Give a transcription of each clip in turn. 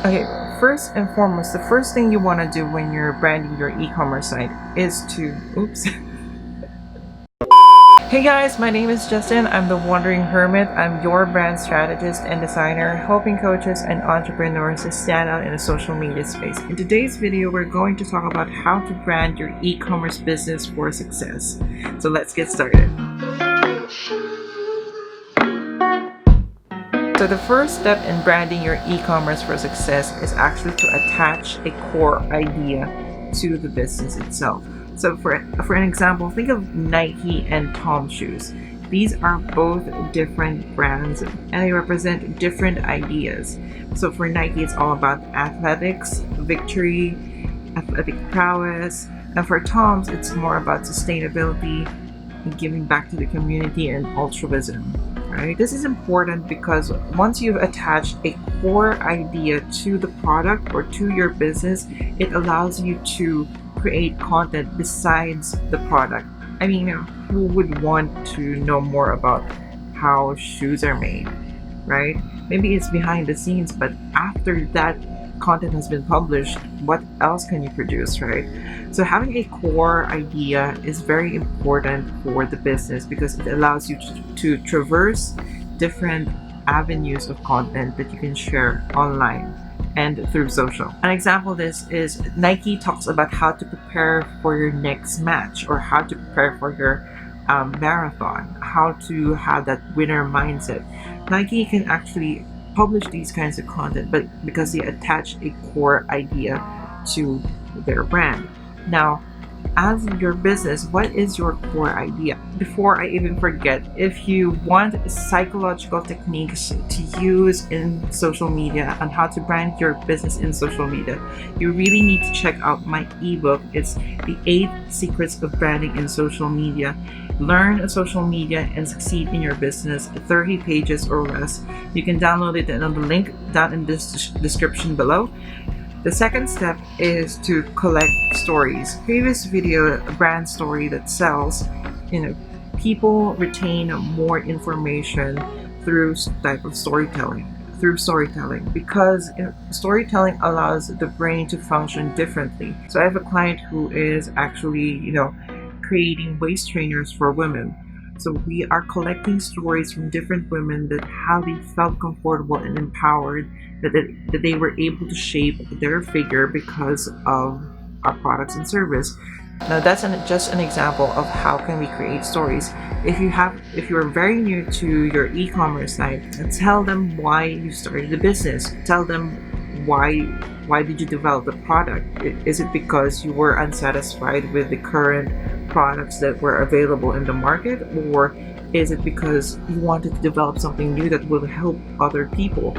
Okay, first and foremost, the first thing you want to do when you're branding your e-commerce site is to, oops. Hey guys, my name is Justin. I'm the Wandering Hermit. I'm your brand strategist and designer, helping coaches and entrepreneurs to stand out in the social media space. In today's video, we're going to talk about how to brand your e-commerce business for success. So let's get started. So the first step in branding your e-commerce for success is actually to attach a core idea to the business itself. So for an example, think of Nike and Tom shoes. These are both different brands and they represent different ideas. So for Nike, it's all about athletics, victory, athletic prowess. And for Tom's, it's more about sustainability, giving back to the community, and altruism. Right? This is important because once you've attached a core idea to the product or to your business, it allows you to create content besides the product. I mean, who would want to know more about how shoes are made, right? Maybe it's behind the scenes, but after that content has been published, what else can you produce, right? So having a core idea is very important for the business because it allows you to traverse different avenues of content that you can share online and through social. An example of this is Nike talks about how to prepare for your next match or how to prepare for your marathon, how to have that winner mindset. Nike can actually publish these kinds of content, but because they attach a core idea to their brand. Now, as your business, what is your core idea? Before I even forget, if you want psychological techniques to use in social media and how to brand your business in social media, you really need to check out my ebook. It's the 8 Secrets of Branding in Social Media. Learn social media and succeed in your business, 30 pages or less. You can download it on the link down in this description below. The second step is to collect stories. Previous video, a brand story that sells, people retain more information through type of storytelling. Because storytelling allows the brain to function differently. So I have a client who is actually, creating waist trainers for women. So we are collecting stories from different women that how they felt comfortable and empowered, that they were able to shape their figure because of our products and service. Now that's just an example of how can we create stories. If you're very new to your e-commerce site, tell them why you started the business. Tell them why did you develop the product? Is it because you were unsatisfied with the current products that were available in the market, or is it because you wanted to develop something new that will help other people?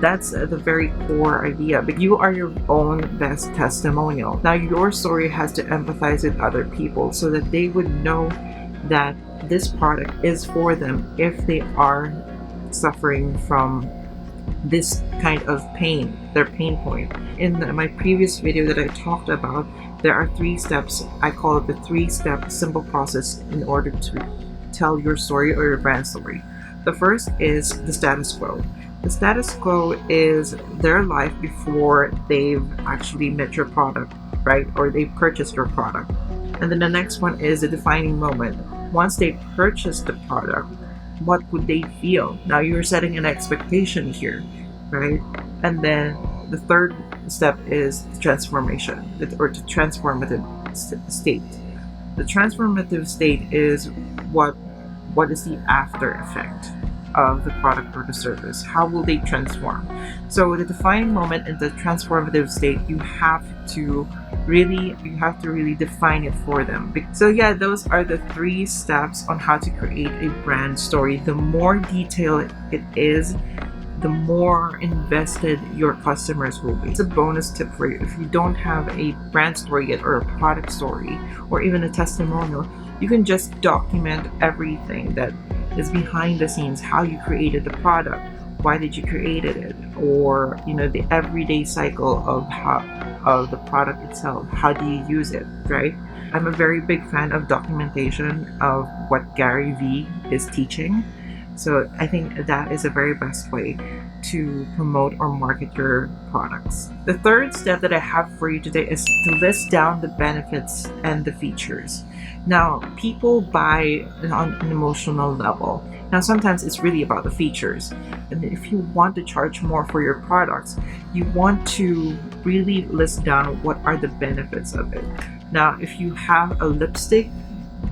That's the very core idea. But you are your own best testimonial. Now your story has to empathize with other people so that they would know that this product is for them if they are suffering from this kind of pain, their pain point. In my previous video that I talked about, there are 3 steps. I call it the 3-step simple process in order to tell your story or your brand story. The first is the status quo. The status quo is their life before they've actually met your product, right? Or they purchased your product. And then the next one is the defining moment. Once they purchased the product, what would they feel? Now you're setting an expectation here, right? And then the third step is the transformation, or the transformative state. The transformative state is what is the after effect of the product or the service. How will they transform? So the defining moment and the transformative state, you have to really define it for them. So yeah, those are the 3 steps on how to create a brand story. The more detailed it is, the more invested your customers will be. It's a bonus tip for you. If you don't have a brand story yet, or a product story, or even a testimonial, you can just document everything that is behind the scenes, how you created the product, why did you create it, or the everyday cycle of the product itself. How do you use it, right? I'm a very big fan of documentation of what Gary Vee is teaching. So I think that is the very best way to promote or market your products. The third step that I have for you today is to list down the benefits and the features. Now, people buy on an emotional level. Now, sometimes it's really about the features. And if you want to charge more for your products, you want to really list down what are the benefits of it. Now, if you have a lipstick,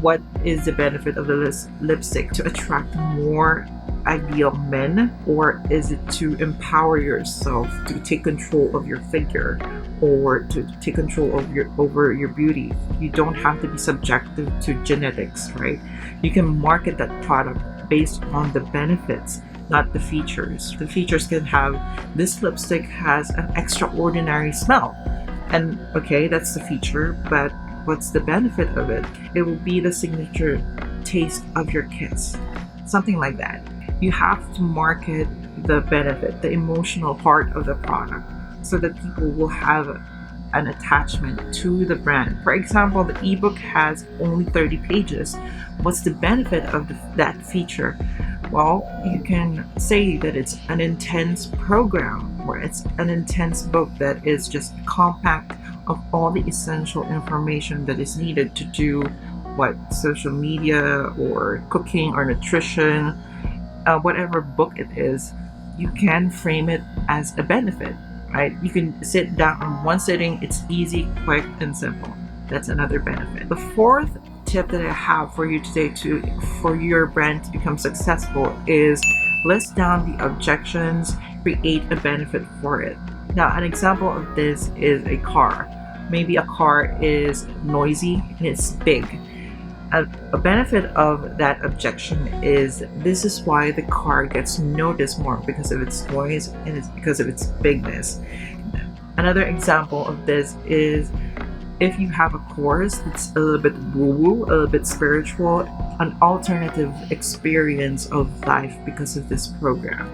what is the benefit of the lipstick? To attract more ideal men, or is it to empower yourself to take control of your figure or to take control over your beauty? You don't have to be subjective to genetics, right? You can market that product based on the benefits, not the features. The features can have, this lipstick has an extraordinary smell, and okay, that's the feature, but what's the benefit of it? It will be the signature taste of your kiss, something like that. You have to market the benefit, the emotional part of the product, so that people will have an attachment to the brand. For example, the ebook has only 30 pages. What's the benefit of that feature? Well, you can say that it's an intense program, or it's an intense book that is just compact of all the essential information that is needed to do social media or cooking or nutrition, whatever book it is. You can frame it as a benefit, right? You can sit down on one sitting. It's easy, quick, and simple. That's another benefit. The fourth tip that I have for you today for your brand to become successful is list down the objections, create a benefit for it. Now, an example of this is a car. Maybe a car is noisy and it's big. A benefit of that objection is this is why the car gets noticed more, because of its noise and it's because of its bigness. Another example of this is if you have a course that's a little bit woo-woo, a little bit spiritual, an alternative experience of life because of this program.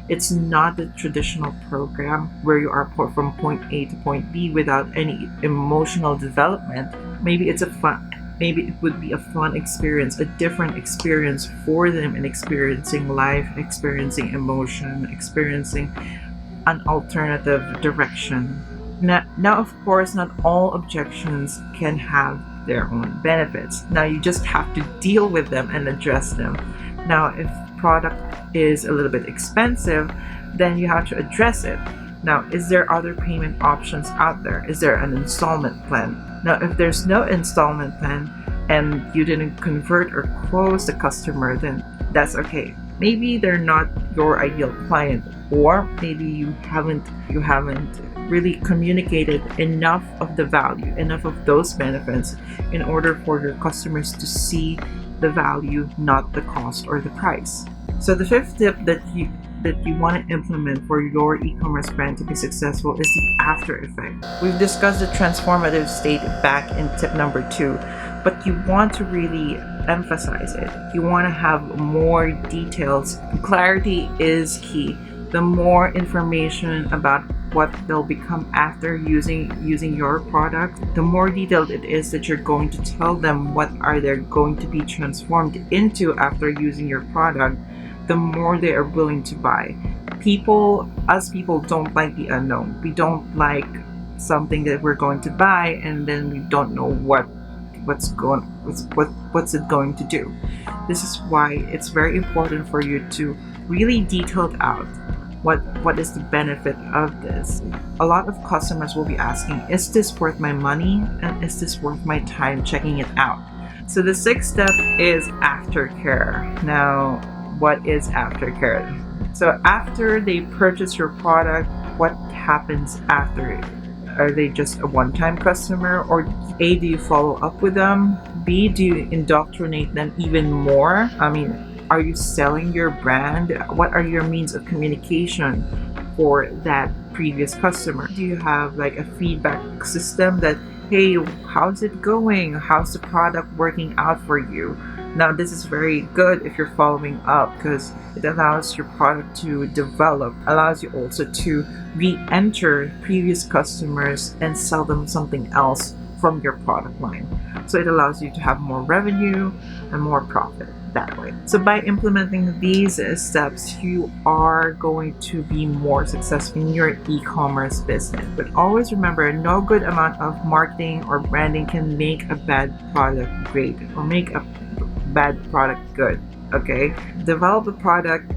It's not the traditional program where you are from point A to point B without any emotional development. Maybe it would be a fun experience, a different experience for them in experiencing life, experiencing emotion, experiencing an alternative direction. Now, of course, not all objections can have their own benefits. Now, you just have to deal with them and address them. Now, if product is a little bit expensive, then you have to address it. Now, is there other payment options out there? Is there an installment plan? Now, if there's no installment plan and you didn't convert or close the customer, then that's okay. Maybe they're not your ideal client, or maybe you haven't really communicated enough of the value, enough of those benefits in order for your customers to see the value, not the cost or the price. So the fifth tip that you want to implement for your e-commerce brand to be successful is the after effect. We've discussed the transformative state back in tip number 2, but you want to really emphasize it. You want to have more details. Clarity is key. The more information about what they'll become after using your product, the more detailed it is that you're going to tell them what are they going to be transformed into after using your product, the more they are willing to buy. People don't like the unknown. We don't like something that we're going to buy and then we don't know what's it going to do. This is why it's very important for you to really detail out what is the benefit of this. A lot of customers will be asking, is this worth my money, and is this worth my time checking it out? So the sixth step is aftercare. Now, what is aftercare? So after they purchase your product, what happens after it? Are they just a one-time customer, or A, do you follow up with them? B, do you indoctrinate them even more? Are you selling your brand? What are your means of communication for that previous customer? Do you have like a feedback system that, hey, how's it going? How's the product working out for you? Now, this is very good if you're following up, because it allows your product to develop, allows you also to re-enter previous customers and sell them something else from your product line. So it allows you to have more revenue and more profit that way. So by implementing these steps, you are going to be more successful in your e-commerce business. But always remember, no good amount of marketing or branding can make a bad product great or make a bad product good. Okay? Develop a product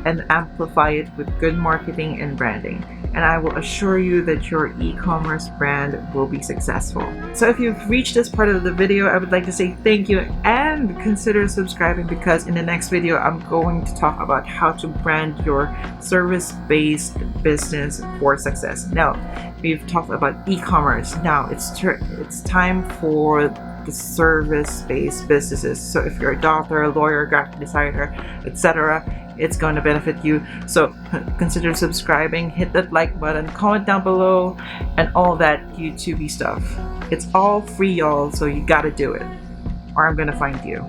and amplify it with good marketing and branding. And I will assure you that your e-commerce brand will be successful. So if you've reached this part of the video, I would like to say thank you and consider subscribing, because in the next video, I'm going to talk about how to brand your service-based business for success. Now, we've talked about e-commerce. Now it's time for the service-based businesses. So if you're a doctor, a lawyer, graphic designer, etc., it's going to benefit you. So consider subscribing, hit that like button, comment down below, and all that YouTube stuff. It's all free, y'all, so you gotta do it, or I'm gonna find you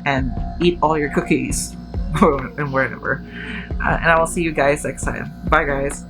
and eat all your cookies and wherever. And I will see you guys next time. Bye, guys.